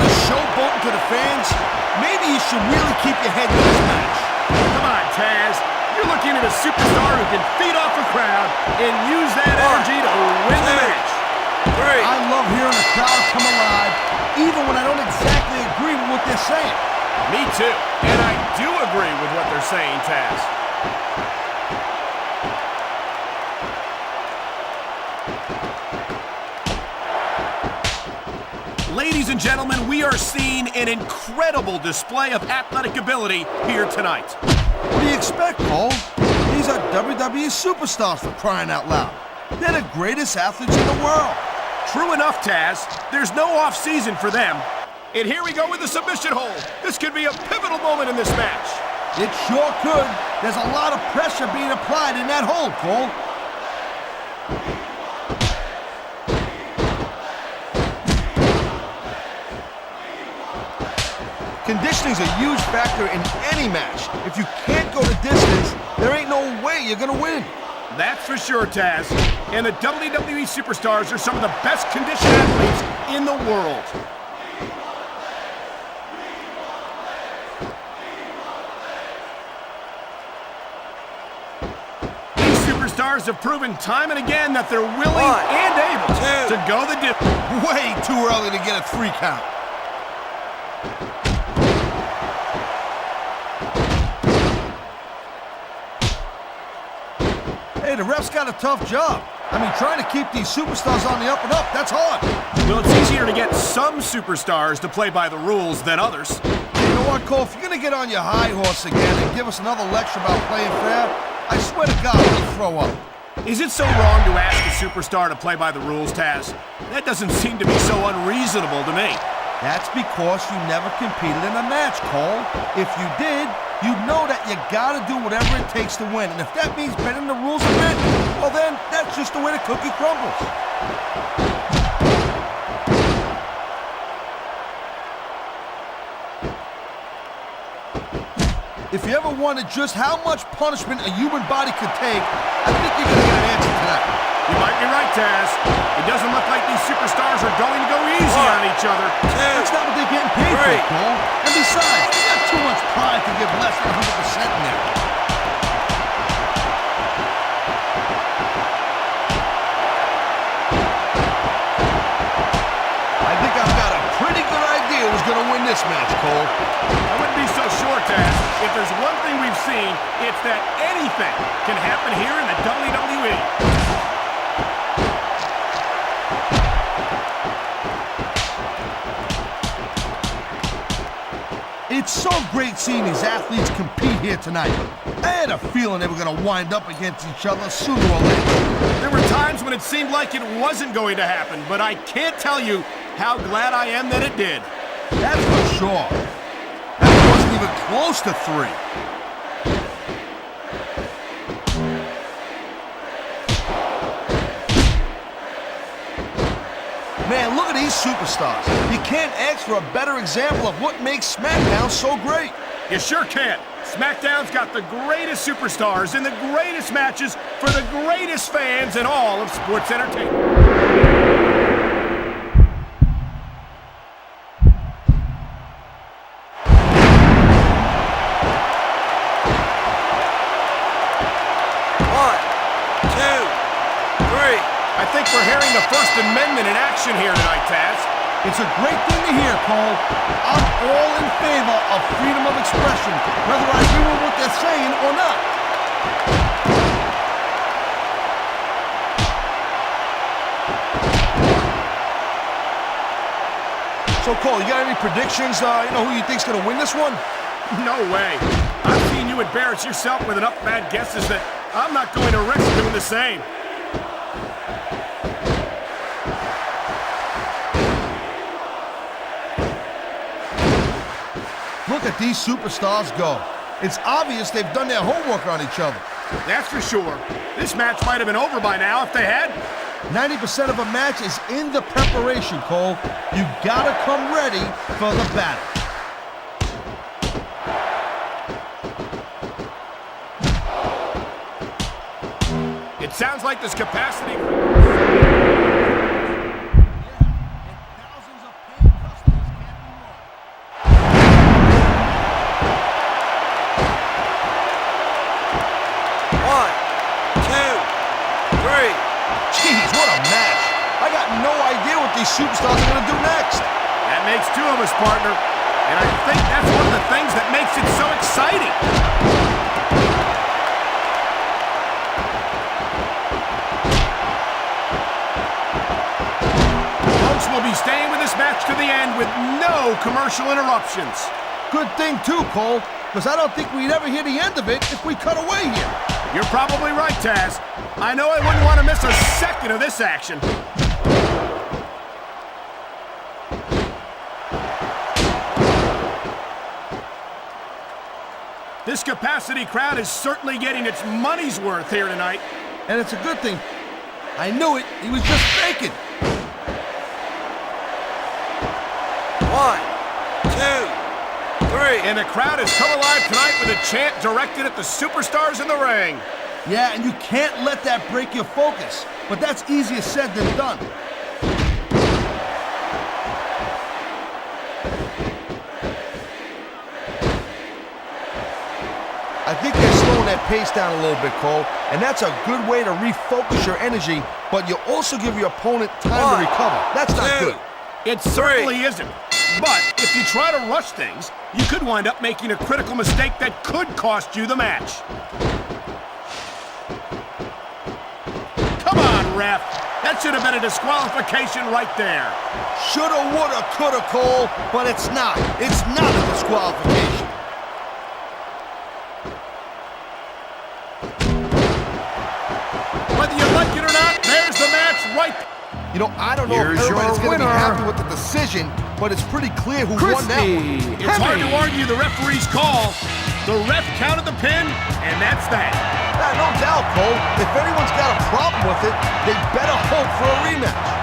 kind of showboating to the fans, maybe you should really keep your head in this match. Come on, Taz. You're looking at a superstar who can feed off a crowd and use that energy to win the match. I love hearing the crowd come alive, even when I don't exactly agree with what they're saying. Me too. And I do agree with what they're saying, Taz. Ladies and gentlemen, we are seeing an incredible display of athletic ability here tonight. What do you expect, Cole? These are WWE superstars, for crying out loud. They're the greatest athletes in the world. True enough, Taz. There's no off-season for them. And here we go with the submission hold. This could be a pivotal moment in this match. It sure could. There's a lot of pressure being applied in that hold, Cole. Conditioning's a huge factor in any match. If you can't go the distance, there ain't no way you're gonna win. That's for sure, Taz. And the WWE superstars are some of the best conditioned athletes in the world. These superstars have proven time and again that they're willing and able to go the distance. Way too early to get a 3 count. Hey, the ref's got a tough job. I mean, trying to keep these superstars on the up and up, that's hard. Well, it's easier to get some superstars to play by the rules than others. You know what, Cole? If you're going to get on your high horse again and give us another lecture about playing fair, I swear to God, I'll throw up. Is it so wrong to ask a superstar to play by the rules, Taz? That doesn't seem to be so unreasonable to me. That's because you never competed in a match, Cole. If you did, you know that you gotta do whatever it takes to win. And if that means bending the rules a bit, well then, that's just the way the cookie crumbles. If you ever wondered just how much punishment a human body could take, I think you're gonna get an answer to that. You might be right, Taz. It doesn't look like these superstars are going to go easy on each other. That's not what they're getting paid for, Cole. And besides, they got too much pride to give less than 100% in there. I think I've got a pretty good idea who's going to win this match, Cole. I wouldn't be so sure, Taz. If there's one thing we've seen, it's that anything can happen here in the WWE. It's so great seeing these athletes compete here tonight. I had a feeling they were going to wind up against each other sooner or later. There were times when it seemed like it wasn't going to happen, but I can't tell you how glad I am that it did. That's for sure. That wasn't even close to 3. Man, look at these superstars. You can't ask for a better example of what makes SmackDown so great. You sure can. SmackDown's got the greatest superstars in the greatest matches for the greatest fans in all of sports entertainment. I think we're hearing the First Amendment in action here tonight, Taz. It's a great thing to hear, Cole. I'm all in favor of freedom of expression, whether I agree with what they're saying or not. So, Cole, you got any predictions? Who you think's gonna win this one? No way. I've seen you embarrass yourself with enough bad guesses that I'm not going to risk doing the same. Look at these superstars go. It's obvious they've done their homework on each other. That's for sure. This match might have been over by now if they had. 90% of a match is in the preparation, Cole. You gotta come ready for the battle. It sounds like there's capacity. these superstars are going to do next. That makes two of us, partner. And I think that's one of the things that makes it so exciting. Folks will be staying with this match to the end with no commercial interruptions. Good thing, too, Cole, because I don't think we'd ever hear the end of it if we cut away here. You're probably right, Taz. I know I wouldn't want to miss a second of this action. This capacity crowd is certainly getting its money's worth here tonight. And it's a good thing. I knew it. He was just faking. 1, 2, 3. And the crowd has come alive tonight with a chant directed at the superstars in the ring. Yeah, and you can't let that break your focus. But that's easier said than done. I think they're slowing that pace down a little bit, Cole, and that's a good way to refocus your energy, but you also give your opponent time to recover. That's not good. It certainly isn't. But if you try to rush things, you could wind up making a critical mistake that could cost you the match. Come on, ref. That should have been a disqualification right there. Shoulda, woulda, coulda, Cole, but it's not. It's not a disqualification. Whether you like it or not, there's the match right there. You know, I don't know if everybody's going to be happy with the decision, but it's pretty clear who won that one. It's hard to argue the referee's call. The ref counted the pin, and that's that. No doubt, Cole. If anyone's got a problem with it, they better hope for a rematch.